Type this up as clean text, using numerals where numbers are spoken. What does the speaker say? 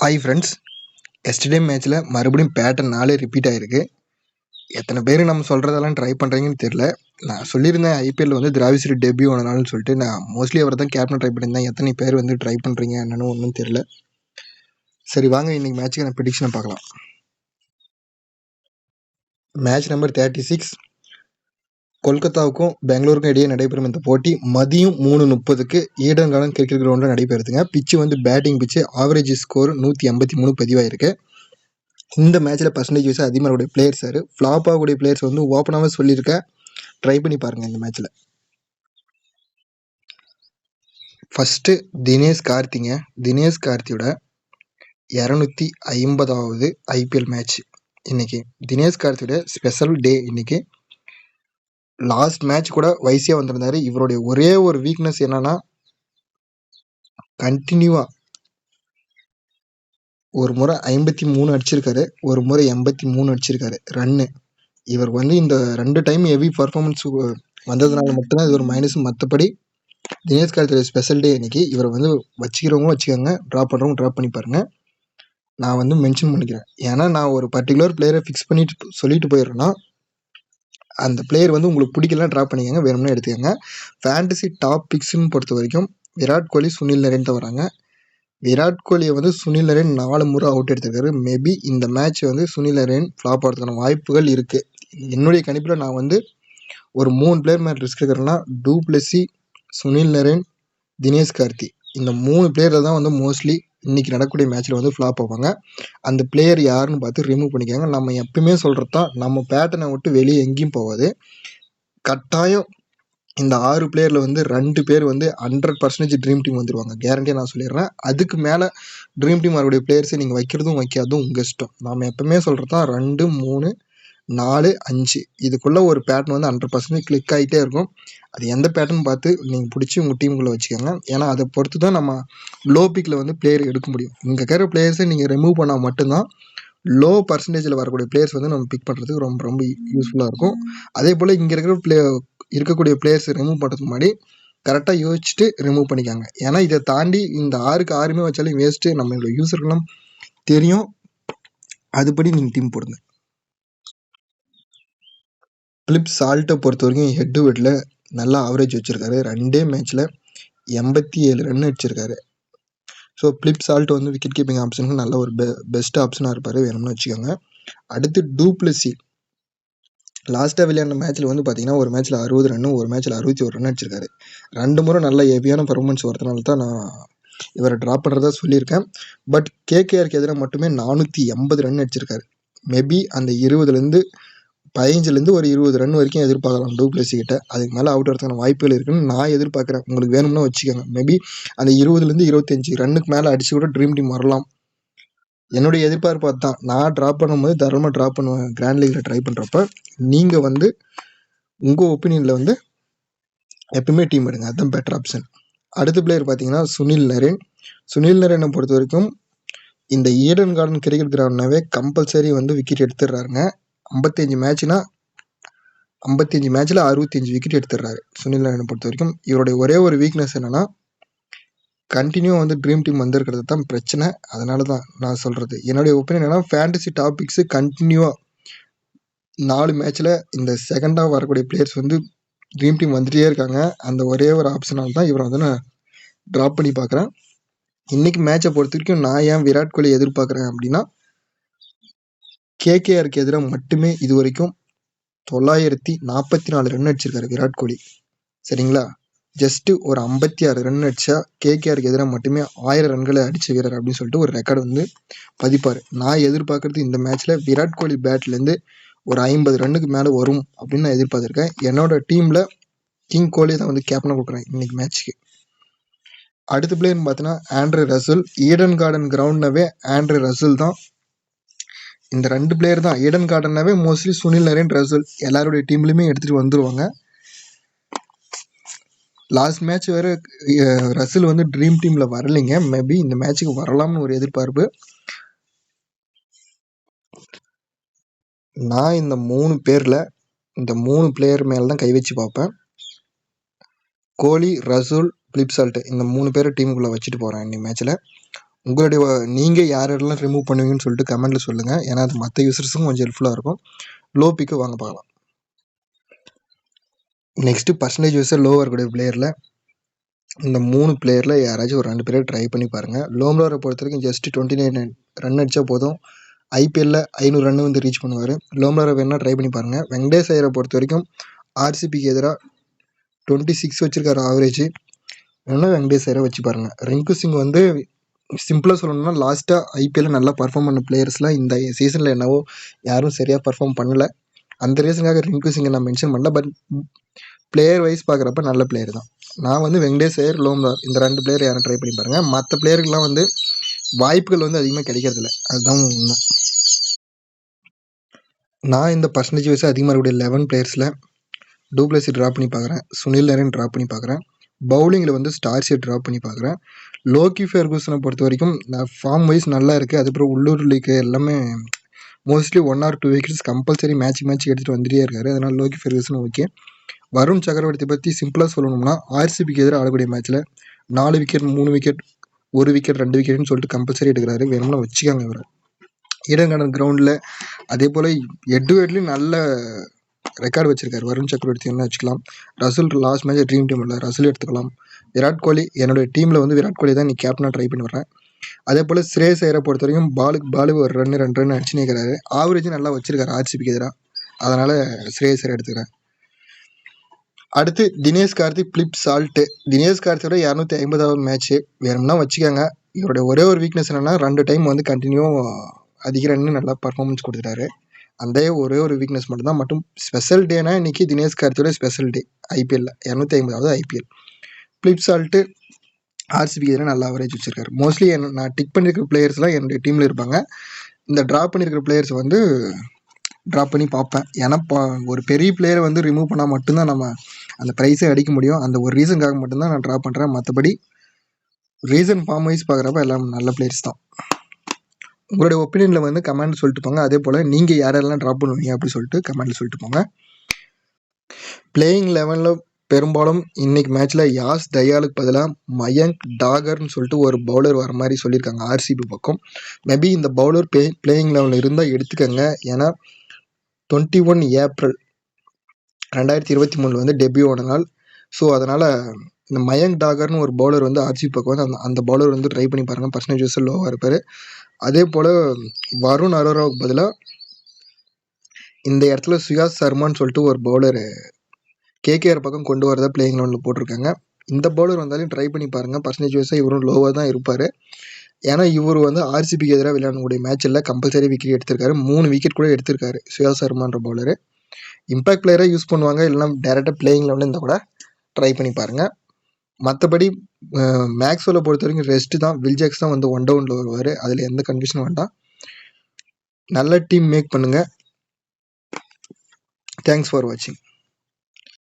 Hi friends. Yesterday மேட்ச்சில் மறுபடியும் pattern 4 repeat ஆகிருக்கு. எத்தனை பேர் நம்ம சொல்கிறதெல்லாம் ட்ரை பண்ணுறீங்கன்னு தெரில. நான் சொல்லியிருந்தேன் ஐபிஎல் வந்து திராவிஸ்ரீ டெபியூ ஆனாலும் சொல்லிட்டு நான் மோஸ்ட்லி அவர் தான் கேப்டன் ட்ரை பண்ணியிருந்தேன். எத்தனை பேர் வந்து ட்ரை பண்ணுறீங்க என்னன்னு ஒன்றும் தெரில. சரி வாங்க இன்றைக்கி மேட்ச்சுக்கு நான் ப்ரெடிக்ஷனை பார்க்கலாம். மேட்ச் நம்பர் 36 கொல்கத்தாவுக்கும் பெங்களூருக்கும் இடையே நடைபெறும் இந்த போட்டி மதியம் 3:30க்கு ஈடன் கார்டன் கிரிக்கெட் கிரவுண்டில் நடைபெறுதுங்க. பிச்சு வந்து பேட்டிங் பிச்சு, ஆவரேஜ் ஸ்கோர் 183 பதிவாயிருக்கு. இந்த மேட்ச்சில் பர்சன்டேஜ் வைஸ் அதிகமாக இருக்கக்கூடிய பிளேயர்ஸ் யார், ஃப்ளாப் ஆகக்கூடிய பிளேயர்ஸ் வந்து ஓப்பனாகவே சொல்லியிருக்கேன், ட்ரை பண்ணி பாருங்கள் இந்த மேட்ச்சில். ஃபஸ்ட்டு தினேஷ் கார்த்திங்க. தினேஷ் கார்த்தியோட 250வது ஐபிஎல் மேட்ச் இன்னைக்கு. தினேஷ் கார்த்தியோட ஸ்பெஷல் டே இன்னைக்கு. லாஸ்ட் மேட்ச் கூட வைசியாக வந்திருந்தாரு. இவருடைய ஒரே ஒரு வீக்னஸ் என்னன்னா, கண்டினியூவாக ஒரு முறை 53 அடிச்சிருக்காரு, ஒரு முறை 83 அடிச்சிருக்காரு ரன்னு. இவர் வந்து இந்த 2 டைம் ஹெவி பர்ஃபார்மன்ஸ் வந்ததுனால மட்டும்தான் இது ஒரு மைனஸ். மற்றபடி தினேஷ் கார்த்தியோட ஸ்பெஷல் டே இன்னைக்கு. இவரை வந்து வச்சுக்கிறவங்க வச்சுக்கோங்க, ட்ராப் பண்ணுறவங்க ட்ராப் பண்ணி பாருங்கள். நான் வந்து மென்ஷன் பண்ணிக்கிறேன். ஏன்னா நான் ஒரு பர்டிகுலர் பிளேயரை ஃபிக்ஸ் பண்ணிட்டு சொல்லிட்டு போயிடுறேன்னா, அந்த பிளேயர் வந்து உங்களுக்கு பிடிக்கலாம் ட்ராப் பண்ணிக்கோங்க, வேணும்னா எடுத்துக்கோங்க. ஃபேண்டசி டாப் பிக்ஸ்ன்னு பொறுத்த வரைக்கும் விராட் கோலி, சுனில் நரேன் தான் வராங்க. விராட் கோலியை வந்து சுனில் நரேன் 4 முறை அவுட் எடுத்திருக்காரு. மேபி இந்த மேட்ச் வந்து சுனில் நரேன் ஃப்ளாப் ஆகிறதுக்கான வாய்ப்புகள் இருக்குது. என்னுடைய கணிப்பில் நான் வந்து ஒரு 3 பிளேயர் மேலே ரிஸ்க் எடுக்கிறேன்னா, டூ பிளஸி, சுனில் நரேன், தினேஷ் கார்த்தி, இந்த 3 பிளேயரில் தான் வந்து மோஸ்ட்லி இன்றைக்கி நடக்கக்கூடிய மேட்ச்சில் வந்து ஃப்ளாப் ஆவாங்க. அந்த பிளேயர் யாருன்னு பார்த்து ரிமூவ் பண்ணிக்காங்க. நம்ம எப்பயுமே சொல்கிறது தான், நம்ம பேட்டர்னை விட்டு வெளியே எங்கேயும் போகாது. கட்டாயம் இந்த 6 பிளேயரில் வந்து 2 பேர் வந்து 100% ட்ரீம் டீம் வந்துடுவாங்க, கேரண்டியாக நான் சொல்லிடுறேன். அதுக்கு மேலே ட்ரீம் டீம் வரக்கூடிய பிளேயர்ஸை நீங்கள் வைக்கிறதும் வைக்காதும் உங்கள் இஷ்டம். நாம் எப்பவுமே சொல்கிறது தான் 2, 3, 4, 5 இதுக்குள்ளே ஒரு பேட்டர்ன் வந்து 100% கிளிக் ஆகிட்டே இருக்கும். அது எந்த பேட்டர்ன் பார்த்து நீங்கள் பிடிச்சி உங்கள் டீமுக்குள்ளே வச்சுக்கோங்க. ஏன்னா அதை பொறுத்து தான் நம்ம லோ பிக்கில் வந்து பிளேயர் எடுக்க முடியும். இங்கே இருக்கிற பிளேயர்ஸை நீங்கள் ரிமூவ் பண்ணால் மட்டும்தான் லோ பர்சன்டேஜில் வரக்கூடிய பிளேயர்ஸ் வந்து நம்ம பிக் பண்ணுறதுக்கு ரொம்ப ரொம்ப யூஸ்ஃபுல்லாக இருக்கும். அதே போல் இங்கே இருக்கக்கூடிய பிளேயர்ஸை ரிமூவ் பண்ணுறதுக்கு முன்னாடி கரெக்டாக யோசிச்சுட்டு ரிமூவ் பண்ணிக்காங்க. ஏன்னா இதை தாண்டி இந்த 6க்கு 6 வச்சாலும் வேஸ்ட்டு, நம்மளோட யூஸருக்கெல்லாம் தெரியும். அதுபடி நீங்கள் டீம் போடுங்க. பிலிப் சால்ட்டை பொறுத்த வரைக்கும் ஹெட் டு ஹெட்டில் நல்லா ஆவரேஜ் வச்சுருக்காரு. 2 மேட்ச்சில் 87 ரன் அடிச்சிருக்காரு. ஸோ பிலிப் சால்ட் வந்து விக்கெட் கீப்பிங் ஆப்ஷனுக்கு நல்ல ஒரு பெஸ்ட் ஆப்ஷனாக இருப்பார், வேணும்னு வச்சுக்கோங்க. அடுத்து டூ பிளஸி. லாஸ்ட்டாக விளையாடின மேட்ச்சில் வந்து பார்த்தீங்கன்னா ஒரு மேட்ச்சில் 60 ரன்னு, ஒரு மேட்ச்சில் 61 ரன் அடிச்சிருக்காரு. 2 முறை நல்ல ஹெவியான பர்ஃபார்மன்ஸ் வரதுனால தான் நான் இவரை ட்ராப் பண்ணுறதா சொல்லியிருக்கேன். பட் கேகேஆருக்கு எதிராக மட்டுமே 480 ரன் அடிச்சிருக்காரு. மேபி அந்த 20லேருந்து 15லேருந்து ஒரு 20 ரன் வரைக்கும் எதிர்பார்க்கலாம் டூ பிளஸி கிட்ட. அதுக்கு மேலே அவுட் வரதுக்கான வாய்ப்புகள் இருக்குன்னு நான் எதிர்பார்க்குறேன். உங்களுக்கு வேணும்னா வச்சுக்கோங்க. மேபி அந்த 20லேருந்து 25 ரன்னுக்கு மேலே அடிச்சு கூட ட்ரீம் டீம் வரலாம். என்னுடைய எதிர்பார்ப்பு தான். நான் ட்ராப் பண்ணும்போது தாராளமாக ட்ராப் பண்ணுவேன் கிராண்ட் லீகில் ட்ரை பண்ணுறப்ப. நீங்கள் வந்து உங்கள் ஒப்பீனியனில் வந்து எப்பவுமே டீம் எடுங்க, அதுதான் பெட்டர் ஆப்ஷன். அடுத்த பிளேயர் பார்த்தீங்கன்னா சுனில் நரேன். சுனில் நரேனை பொறுத்த வரைக்கும் இந்த ஈடன் கார்டன் கிரிக்கெட் கிரவுண்ட்னாவே கம்பல்சரி வந்து விக்கெட் எடுத்துடுறாருங்க. 55 மேட்ச்னா 55 மேட்ச்சில் 65 விக்கெட் எடுத்துடுறாரு சுனில் நரேனை பொறுத்த வரைக்கும். இவருடைய ஒரே ஒரு வீக்னஸ் என்னென்னா, கண்டினியூ வந்து ட்ரீம் டீம் வந்திருக்கிறது தான் பிரச்சனை. அதனால தான் நான் சொல்கிறது. என்னுடைய ஒப்பீனியன் என்னன்னா, ஃபேண்டசி டாபிக்ஸு கண்டினியூவாக 4 மேட்ச்சில் இந்த செகண்டாக வரக்கூடிய பிளேயர்ஸ் வந்து ட்ரீம் டீம் வந்துட்டே இருக்காங்க. அந்த ஒரே ஒரு ஆப்ஷனால் தான் இவரை வந்து நான் ட்ராப் பண்ணி பார்க்குறேன். இன்றைக்கி மேட்சை பொறுத்த வரைக்கும் நான் ஏன் விராட் கோலி எதிர்பார்க்குறேன் அப்படின்னா, கேகேஆருக்கு எதிராக மட்டுமே இது வரைக்கும் 944 ரன் அடிச்சிருக்காரு விராட் கோலி. சரிங்களா? ஜஸ்ட்டு ஒரு 56 ரன் அடித்தா கேகேஆருக்கு எதிராக மட்டுமே 1000 ரன்களை அடித்த வீரர் அப்படின்னு சொல்லிட்டு ஒரு ரெக்கார்டு வந்து பதிப்பார். நான் எதிர்பார்க்குறது இந்த மேட்ச்சில் விராட் கோலி பேட்லேருந்து ஒரு 50 ரன்னுக்கு மேலே வரும் அப்படின்னு நான் எதிர்பார்த்துருக்கேன். என்னோடய டீமில் கிங் கோலியை தான் வந்து கேப்டனாக கொடுக்குறேன் இன்றைக்கி மேட்ச்சுக்கு. அடுத்த பிளேயர்னு பார்த்தீங்கன்னா ஆண்ட்ரே ரசல். ஈடன் கார்டன் கிரவுண்ட்னாவே ஆண்ட்ரே ரசல் தான். இந்த 2 பிளேயர் தான். ஈடன் கார்டன்னாவே மோஸ்ட்லி சுனில் நரேன், ரசல் எல்லாருடைய டீம்லேயுமே எடுத்துகிட்டு வந்துடுவாங்க. லாஸ்ட் மேட்ச் வேறு ரசல் வந்து ட்ரீம் டீமில் வரலைங்க. மேபி இந்த மேட்ச்சுக்கு வரலாம்னு ஒரு எதிர்பார்ப்பு. நான் இந்த 3 பேரில் இந்த 3 பிளேயர் மேலே தான் கை வச்சு பார்ப்பேன். கோலி, ரசூல், பிலிப் சால்ட் இந்த 3 பேரை டீமுக்குள்ளே வச்சுட்டு போகிறேன் இன்னைக்கு மேட்ச்சில். உங்களுடைய நீங்கள் யாரெல்லாம் ரிமூவ் பண்ணுவீங்கன்னு சொல்லிட்டு கமெண்ட்டில் சொல்லுங்கள். ஏன்னா அது மற்ற யூசர்ஸுக்கும் கொஞ்சம் ஹெல்ப்ஃபுல்லாக இருக்கும். லோ பிக்கு வாங்க பார்க்கலாம். நெக்ஸ்ட்டு பர்சன்டேஜ் யூஸர் லோவாக இருக்கக்கூடிய பிளேயரில் இந்த 3 பிளேயரில் யாராச்சும் ஒரு 2 பேரை ட்ரை பண்ணி பாருங்கள். லோம்லோரை பொறுத்த வரைக்கும் ஜஸ்ட் 29 ரன் அடித்தா போதும். ஐபிஎல்லில் 500 ரன் வந்து ரீச் பண்ணுவார். லோம்லோரை வேணால் ட்ரை பண்ணி பாருங்கள். வெங்கடேஷ் ஐயரை பொறுத்த வரைக்கும் ஆர்சிபிக்கு எதிராக 26 வச்சுருக்காரு ஆவரேஜ். வேணால் வெங்கடேஷ் ஐயரை வச்சு பாருங்கள். ரிங்கு சிங் வந்து சிம்பிளாக சொல்லணும்னா லாஸ்ட்டாக ஐபிஎல்லில் நல்லா பர்ஃபார்ம் பண்ண பிளேயர்ஸ்லாம் இந்த சீசனில் என்னவோ யாரும் சரியாக பர்ஃபார்ம் பண்ணலை. அந்த ரீசனுக்காக ரிங்கு சிங்கை நான் மென்ஷன் பண்ணல. பட் பிளேயர் வைஸ் பார்க்குறப்ப நல்ல பிளேயர் தான். நான் வந்து வெங்கடேஷ் ஐயர், லோம்லார் இந்த 2 பிளேயர் யாரும் ட்ரை பண்ணி பாருங்கள். மற்ற பிளேயருக்குலாம் வந்து வாய்ப்புகள் வந்து அதிகமாக கிடைக்கிறதில்ல. அதுதான் உண்மை. நான் இந்த பர்சன்டேஜ் வைஸ் அதிகமாக இருக்கக்கூடிய 11 பிளேயர்ஸில் டூப்ளசி ட்ராப் பண்ணி பார்க்குறேன். சுனில் நரேன் ட்ராப் பண்ணி பார்க்குறேன். பவுலிங்கில் வந்து ஸ்டார்ஸை ட்ராப் பண்ணி பார்க்குறேன். லோக்கி ஃபெர்கூசனை பொறுத்த வரைக்கும் ஃபார்ம் வைஸ் நல்லா இருக்குது. அதுக்கப்புறம் உள்ளூர் லீக் எல்லாமே mostly 1 or 2 wickets compulsory match எடுத்துகிட்டு வந்துட்டே இருக்காரு. அதனால் லோக்கி ஃபெர்கூசன் ஓகே. வருண் சக்கரவர்த்தி பற்றி சிம்பிளாக சொல்லணும்னா ஆர்சிபிக்கு எதிராக ஆடக்கூடிய மேட்ச்சில் 4 விக்கெட் 3 விக்கெட் 1 விக்கெட் 2 விக்கெட்னு சொல்லிட்டு கம்பல்சரி எடுக்கிறாரு. வேணும்னா வச்சுக்காங்க இவர். ஈடன் கிரவுண்டில் அதே போல் எட்வேர்ட்லேயும் நல்ல ரெக்கார்டு வச்சிருக்காரு வருண் சக்கரவர்த்தி. என்ன வச்சுக்கலாம். ரசூல் லாஸ்ட் மேட்ச் ட்ரீம் டீம் இல்லை, ரசூல் எடுத்துக்கலாம். விராட் கோலி என்னுடைய டீமில் வந்து விராட் கோலி தான் நீ கேப்டனாக ட்ரை பண்ணி வர்றேன். அதே போல் ஸ்ரேயஸ் ஐயரை பொறுத்த வரைக்கும் பாலுக்கு ஒரு 2 ரன் அடிச்சு நிற்கிறாரு. ஆவரேஜும் நல்லா வச்சிருக்காரு ஆர்சிபிக்கு எதிராக. அதனால் ஸ்ரேயஸ் ஐயர் எடுத்துக்கிறேன். அடுத்து தினேஷ் கார்த்திக் பிளிப் சால்ட்டு. தினேஷ் கார்த்தியோட 250வது மேட்ச்சு வேணும்னா வச்சுக்கோங்க. இவருடைய ஒரே ஒரு வீக்னஸ் என்னென்னா 2 டைம் வந்து கண்டினியூ அதிக ரன்னு நல்லா பர்ஃபார்மன்ஸ் கொடுத்துட்டாரு. அந்த ஒரே ஒரு வீக்னஸ் மட்டும்தான். மட்டும் ஸ்பெஷல் டேனா இன்றைக்கி தினேஷ் கார்த்தியோட ஸ்பெஷல் டே ஐபிஎல்லில் 250வது ஐபிஎல். பிளிப் சால்ட்டு ஆர்சிபிக்கு எதிராக நல்லா ஆவரேஜ் வச்சுருக்காரு. மோஸ்ட்லி நான் டிக் பண்ணியிருக்கிற பிளேயர்ஸ்லாம் என்னுடைய டீமில் இருப்பாங்க. இந்த ட்ராப் பண்ணியிருக்கிற பிளேயர்ஸ் வந்து ட்ராப் பண்ணி பார்ப்பேன். ஏன்னா ஒரு பெரிய பிளேயரை வந்து ரிமூவ் பண்ணால் மட்டும்தான் நம்ம அந்த ப்ரைஸை அடிக்க முடியும். அந்த ஒரு ரீசனுக்காக மட்டும்தான் நான் ட்ராப் பண்ணுறேன். மற்றபடி ரீசன் ஃபார்ம் வைஸ் பார்க்குறப்ப எல்லாம் நல்ல பிளேயர்ஸ் தான். உங்களுடைய ஒப்பீனியனில் வந்து கமெண்ட் சொல்லிட்டு போங்க. அதே போல் நீங்கள் யாரெல்லாம் ட்ராப் பண்ணுவீங்க அப்படி சொல்லிட்டு கமெண்ட்டில் சொல்லிட்டு போங்க. பிளேயிங் 11ல் பெரும்பாலும் இன்னைக்கு மேட்ச்சில் யாஸ் தயாலுக்கு பதிலாக மயங்க் டாகர்னு சொல்லிட்டு ஒரு பவுலர் வர மாதிரி சொல்லியிருக்காங்க ஆர்சிபி பக்கம். மேபி இந்த பவுலர் பிளேயிங் 11 இருந்தால் எடுத்துக்கோங்க. ஏன்னா 21 ஏப்ரல் 2023 வந்து டெபியூ ஆன நாள். ஸோ அதனால் இந்த மயங்க் டாகர்னு ஒரு பவுலர் வந்து ஆர்சிபி பக்கம் வந்து அந்த பவுலர் வந்து ட்ரை பண்ணி பாருங்கள். பர்சன்டேஜ் லோவாக இருப்பார். அதே போல் வருண் அரோராவுக்கு பதிலாக இந்த இடத்துல சுயாஸ் சர்மான்னு சொல்லிட்டு ஒரு பவுலர் கேகேஆர் பக்கம் கொண்டு வரதை பிளேயிங் 11ல் போட்டிருக்காங்க. இந்த பவுலர் வந்தாலும் ட்ரை பண்ணி பாருங்கள். பர்சன்டேஜ் வைஸாக இவரும் லோவாக தான் இருப்பார். ஏன்னா இவர் வந்து ஆர்சிபிக்கு எதிராக விளையாடக்கூடிய மேட்ச்சில் கம்பல்சரி விக்கெட் எடுத்திருக்காரு. 3 விக்கெட் கூட எடுத்திருக்காரு சுயாஸ் சர்மான்ற பவுலரு. இம்பாக்ட் பிளேயராக யூஸ் பண்ணுவாங்க. இல்லைனா டேரெக்டாக பிளேயிங் 11 இருந்தால் கூட ட்ரை பண்ணி பாருங்கள். மற்றபடி மேக்ஸ்வெல்லை பொறுத்த வரைக்கும் ரெஸ்ட்டு தான். வில்ஜாக்ஸ் தான் வந்து 1 டவுனில் வருவார். அதில் எந்த கன்ஃபியூஷனும் வேண்டாம். நல்ல டீம் மேக் பண்ணுங்கள். தேங்க்ஸ் ஃபார் வாட்சிங்.